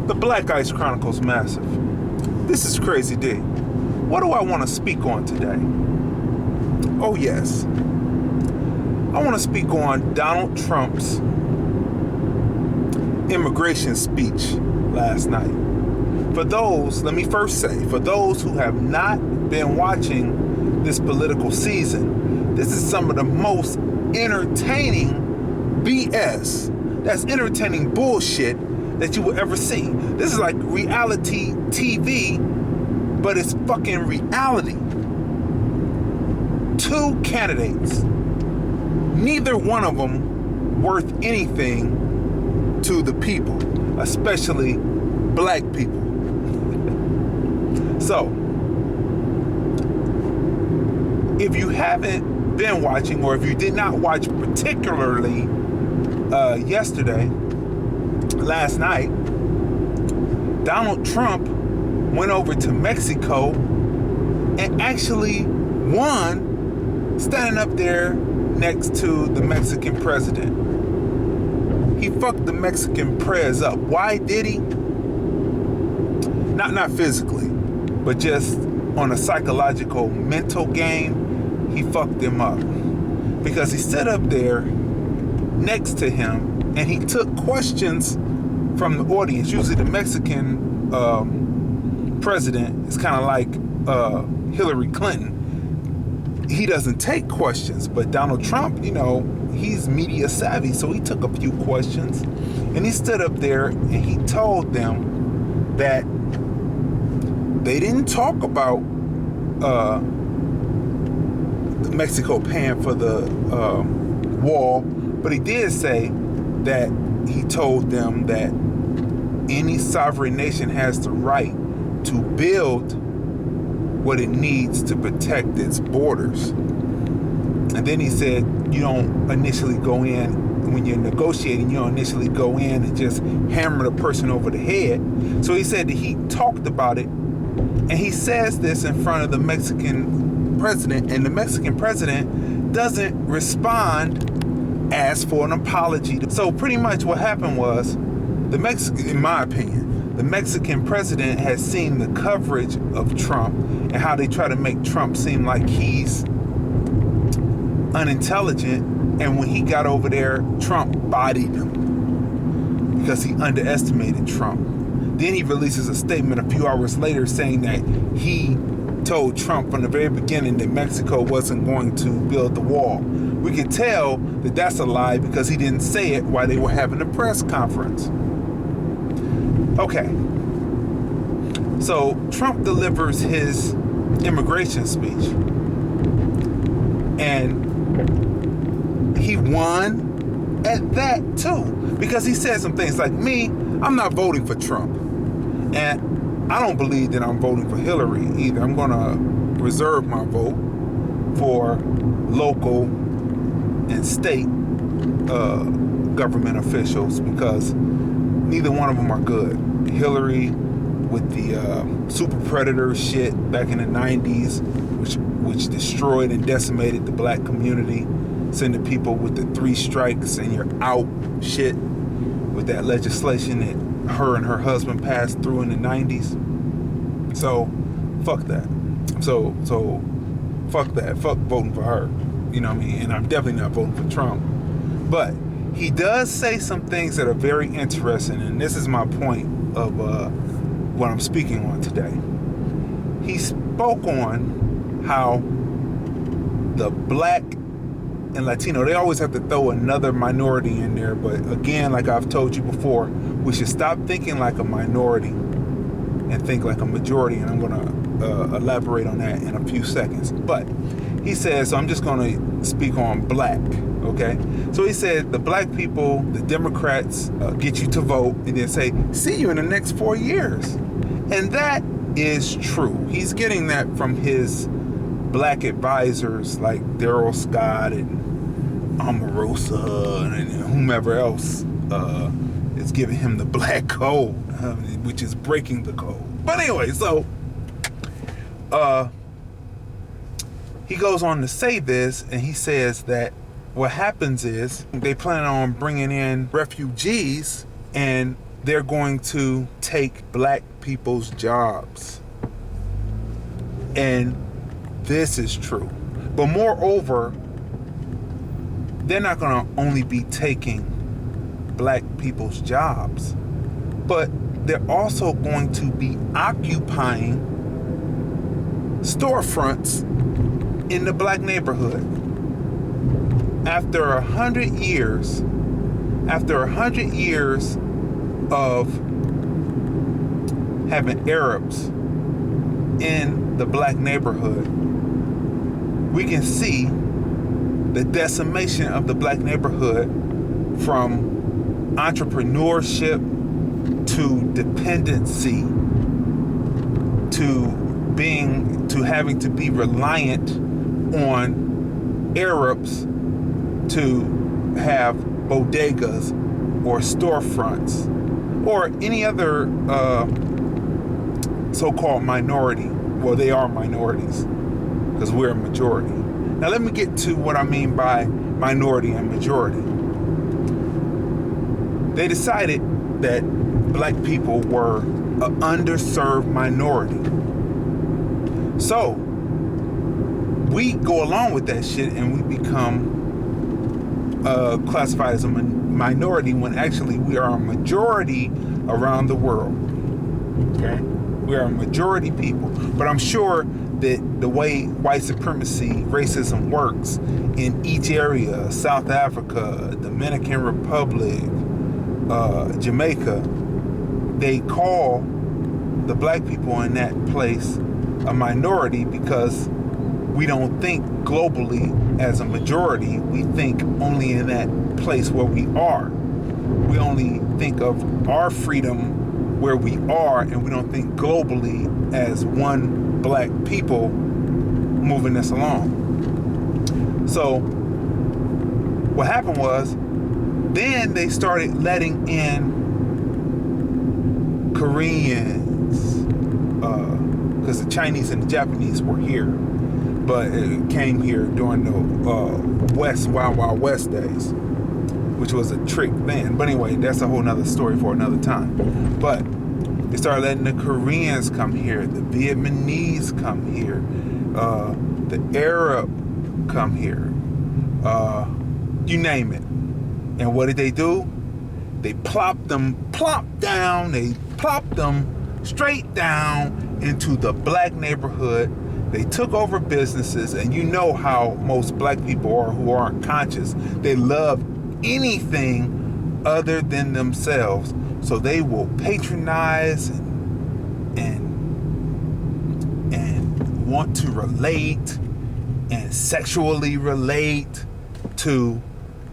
The Black Ice Chronicles Massive. This is Crazy D. What do I want to speak on today? Oh yes. I want to speak on Donald Trump's immigration speech last night. Let me first say, for those who have not been watching this political season, this is some of the most entertaining BS, that's entertaining bullshit that you will ever see. This is like reality TV, but it's fucking reality. Two candidates, neither one of them worth anything to the people, especially black people. So, if you haven't been watching, or if you did not watch particularly last night, Donald Trump went over to Mexico and actually won, standing up there next to the Mexican president. He fucked the Mexican prez up. Why did he? Not physically, but just on a psychological, mental game, he fucked him up. Because he stood up there next to him and he took questions from the audience. Usually the Mexican president is kind of like Hillary Clinton. He doesn't take questions, but Donald Trump, he's media savvy, so he took a few questions and he stood up there and he told them that they didn't talk about Mexico paying for the wall, but he did say that he told them that any sovereign nation has the right to build what it needs to protect its borders. And then he said, you don't initially go in, when you're negotiating, you don't initially go in and just hammer the person over the head. So he said that he talked about it, and he says this in front of the Mexican president, and the Mexican president doesn't respond, ask for an apology. So pretty much what happened was, in my opinion, the Mexican president has seen the coverage of Trump and how they try to make Trump seem like he's unintelligent. And when he got over there, Trump bodied him because he underestimated Trump. Then he releases a statement a few hours later saying that he told Trump from the very beginning that Mexico wasn't going to build the wall. We can tell that that's a lie because he didn't say it while they were having a press conference. Okay, so Trump delivers his immigration speech, and he won at that too, because he said some things like, I'm not voting for Trump, and I don't believe that I'm voting for Hillary either. I'm going to reserve my vote for local and state government officials because neither one of them are good. Hillary with the super predator shit back in the 90s, which destroyed and decimated the black community, sending people with the 3 strikes and you're out shit with that legislation that her and her husband passed through in the 90s. So fuck that. So fuck that. Fuck voting for her. You know what I mean? And I'm definitely not voting for Trump. But he does say some things that are very interesting, and this is my point of what I'm speaking on today. He spoke on how the black and Latino, they always have to throw another minority in there, but again, like I've told you before, we should stop thinking like a minority and think like a majority, and I'm going to elaborate on that in a few seconds. But he says, so I'm just going to speak on black, okay? So he said the black people, the Democrats, get you to vote and then say, see you in the next 4 years. And that is true. He's getting that from his black advisors like Daryl Scott and Omarosa and whomever else is giving him the black code, which is breaking the code. But anyway, so he goes on to say this, and he says that what happens is they plan on bringing in refugees, and they're going to take black people's jobs. And this is true. But moreover, they're not going to only be taking black people's jobs, but they're also going to be occupying storefronts in the black neighborhood. After 100 years of having Arabs in the black neighborhood, we can see the decimation of the black neighborhood from entrepreneurship to dependency to having to be reliant on Arabs to have bodegas or storefronts or any other so-called minority. Well, they are minorities because we're a majority. Now let me get to what I mean by minority and majority. They decided that black people were an underserved minority. So we go along with that shit and we become classified as a minority when actually we are a majority around the world. Okay? We are a majority people. But I'm sure that the way white supremacy, racism works in each area, South Africa, Dominican Republic, Jamaica, they call the black people in that place a minority because we don't think globally as a majority. We think only in that place where we are. We only think of our freedom where we are, and we don't think globally as one black people moving us along. So what happened was, then they started letting in Koreans, because the Chinese and the Japanese were here, but it came here during the Wild Wild West days, which was a trick then. But anyway, that's a whole nother story for another time. But they started letting the Koreans come here, the Vietnamese come here, the Arab come here, you name it. And what did they do? They plopped them straight down into the black neighborhood. They took over businesses, and you know how most black people are who aren't conscious. They love anything other than themselves. So they will patronize and want to relate and sexually relate to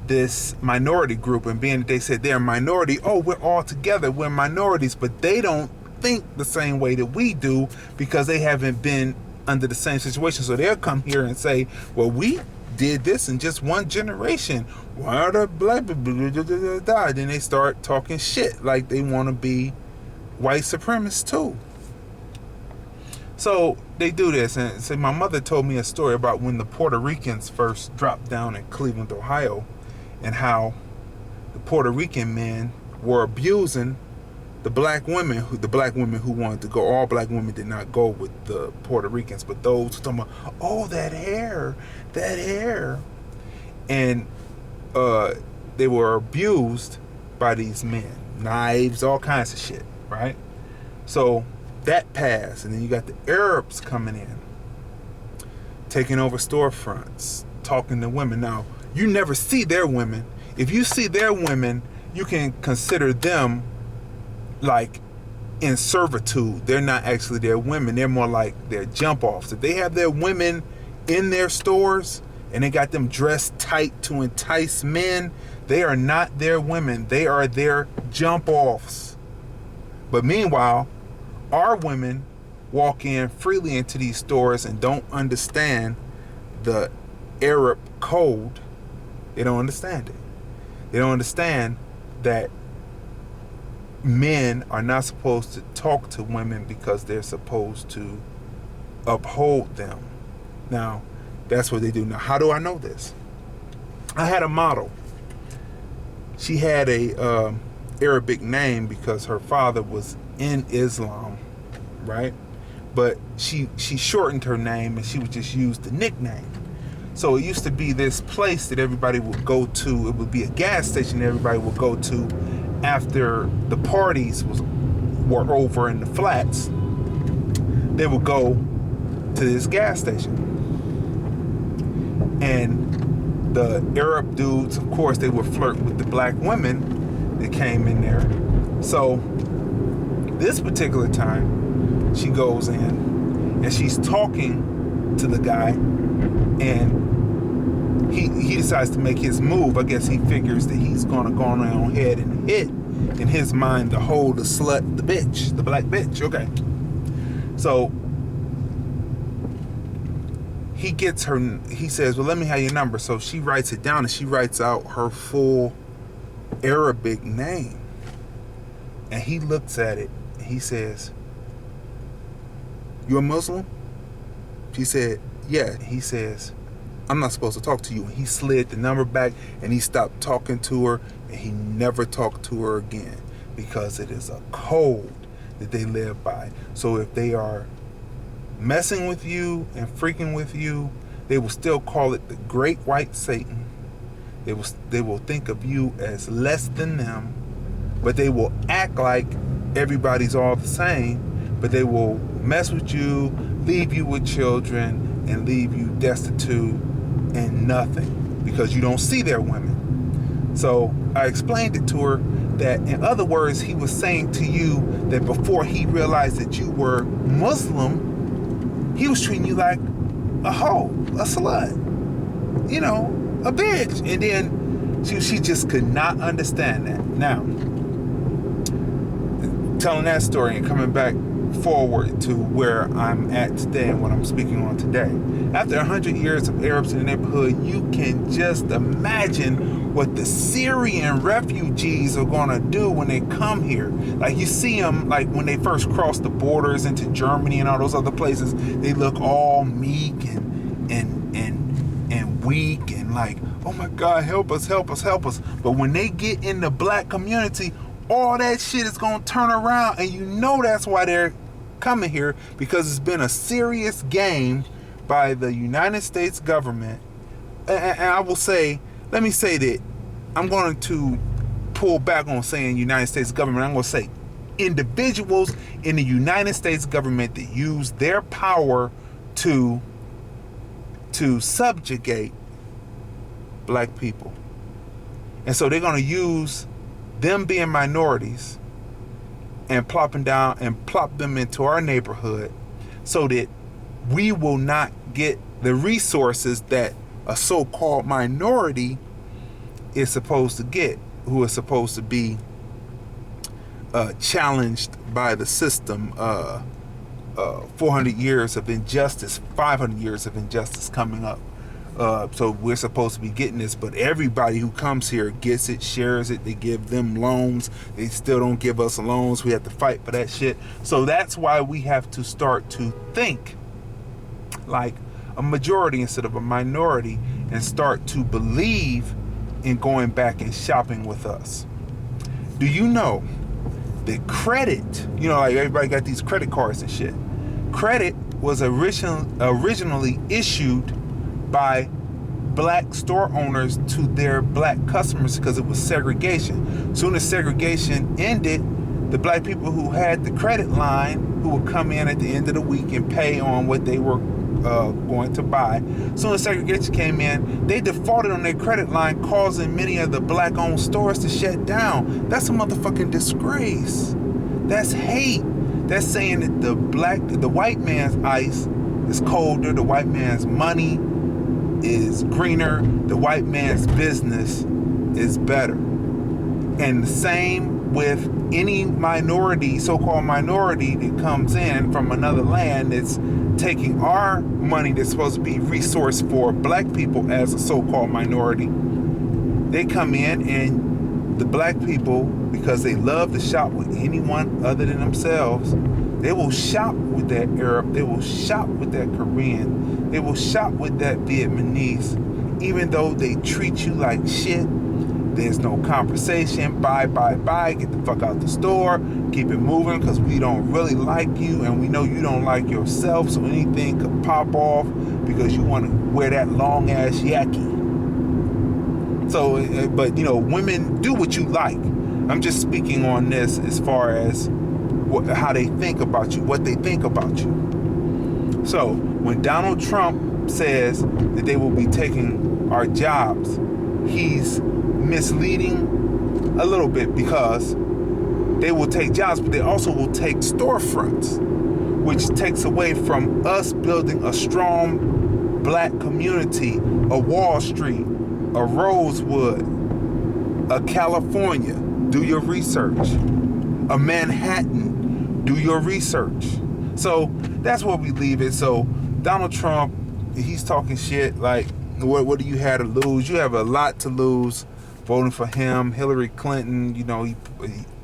this minority group. And being that they said they're a minority, oh, we're all together, we're minorities, but they don't think the same way that we do because they haven't been under the same situation. So they'll come here and say, well, we did this in just one generation. Why are the black people? Then they start talking shit like they want to be white supremacists too. So they do this. And so my mother told me a story about when the Puerto Ricans first dropped down in Cleveland, Ohio, and how the Puerto Rican men were abusing the black women who wanted to go. All black women did not go with the Puerto Ricans, but those who talking about, oh, that hair. And they were abused by these men. Knives, all kinds of shit, right? So that passed, and then you got the Arabs coming in, taking over storefronts, talking to women. Now, you never see their women. If you see their women, you can consider them like in servitude. They're not actually their women. They're more like their jump offs. If they have their women in their stores and they got them dressed tight to entice men, they are not their women. They are their jump offs. But meanwhile, our women walk in freely into these stores and don't understand the Arab code. They don't understand it. They don't understand that men are not supposed to talk to women because they're supposed to uphold them. Now, that's what they do. Now, how do I know this? I had a model. She had a Arabic name because her father was in Islam, right? But she shortened her name and she would just use the nickname. So it used to be this place that everybody would go to. It would be a gas station that everybody would go to after the parties were over in the flats. They would go to this gas station. And the Arab dudes, of course, they would flirt with the black women that came in there. So this particular time, she goes in and she's talking to the guy, and he decides to make his move. I guess he figures that he's gonna go on ahead and hit, in his mind, the slut, the bitch, the black bitch. Okay. So he gets her, he says, well, let me have your number. So she writes it down and she writes out her full Arabic name. And he looks at it and he says, "You a Muslim?" She said, "Yeah." He says, "I'm not supposed to talk to you." And he slid the number back and he stopped talking to her, and he never talked to her again, because it is a code that they live by. So if they are messing with you and freaking with you, they will still call it the Great White Satan. They will think of you as less than them, but they will act like everybody's all the same, but they will mess with you, leave you with children, and leave you destitute and nothing, because you don't see their women. So I explained it to her that, in other words, he was saying to you that before he realized that you were Muslim, he was treating you like a hoe, a slut, you know, a bitch. And then she just could not understand that. Now, telling that story and coming back forward to where I'm at today and what I'm speaking on today. After 100 years of Arabs in the neighborhood, you can just imagine what the Syrian refugees are going to do when they come here. Like, you see them, like when they first cross the borders into Germany and all those other places, they look all meek and weak and like, oh my God, help us, help us, help us. But when they get in the black community, all that shit is going to turn around, and you know that's why they're coming here, because it's been a serious game by the United States government. And I will say, let me say that I'm going to pull back on saying United States government. I'm going to say individuals in the United States government that use their power to subjugate black people. And so they're going to use them being minorities and plop them into our neighborhood so that we will not get the resources that a so-called minority is supposed to get, who is supposed to be challenged by the system. 400 years of injustice, 500 years of injustice coming up. So we're supposed to be getting this, but everybody who comes here gets it, shares it. They give them loans. They still don't give us loans. We have to fight for that shit. So that's why we have to start to think like a majority instead of a minority, and start to believe in going back and shopping with us. Do you know that credit, you know, like everybody got these credit cards and shit. Credit was originally issued by black store owners to their black customers because it was segregation. Soon as segregation ended, the black people who had the credit line, who would come in at the end of the week and pay on what they were going to buy. Soon as segregation came in, they defaulted on their credit line, causing many of the black-owned stores to shut down. That's a motherfucking disgrace. That's hate. That's saying that the white man's ice is colder, the white man's money is greener, the white man's business is better. And the same with any minority, so-called minority, that comes in from another land that's taking our money that's supposed to be resourced for black people as a so-called minority. They come in, and the black people, because they love to shop with anyone other than themselves, they will shop with that Arab, they will shop with that Korean, they will shop with that Vietnamese, even though they treat you like shit, There's no conversation. Bye, get the fuck out the store, keep it moving, because we don't really like you and we know you don't like yourself, so anything could pop off because you want to wear that long ass yaki. So, but women, do what you like. I'm just speaking on this as far as how they think about you, what they think about you. So when Donald Trump says that they will be taking our jobs, he's misleading a little bit, because they will take jobs, but they also will take storefronts, which takes away from us building a strong black community, a Wall Street, a Rosewood, a California. Do your research. A Manhattan. Do your research. So that's where we leave it. So Donald Trump, he's talking shit like, what do you have to lose? You have a lot to lose voting for him. Hillary Clinton,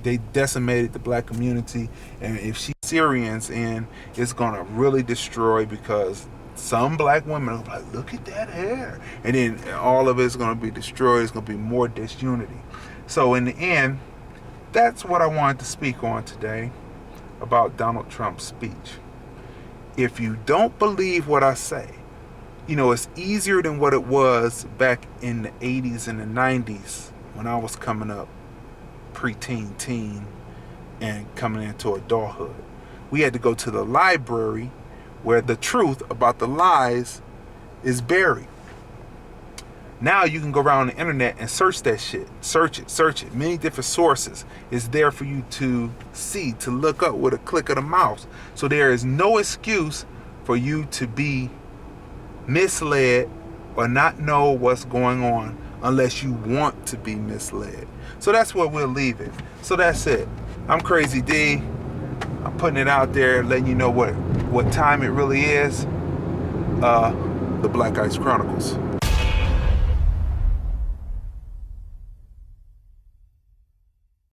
they decimated the black community, and if she's Syrians, and it's gonna really destroy, because some black women are like, look at that hair, and then all of it's gonna be destroyed. It's gonna be more disunity. So in the end, that's what I wanted to speak on today about Donald Trump's speech. If you don't believe what I say, it's easier than what it was back in the 80s and the 90s when I was coming up, preteen, teen, and coming into adulthood. We had to go to the library where the truth about the lies is buried. Now you can go around the internet and search that shit. Search it. Many different sources. It's there for you to see, to look up with a click of the mouse. So there is no excuse for you to be misled or not know what's going on unless you want to be misled. So that's where we'll leave it. So that's it. I'm Crazy D. I'm putting it out there, letting you know what time it really is. The Black Ice Chronicles.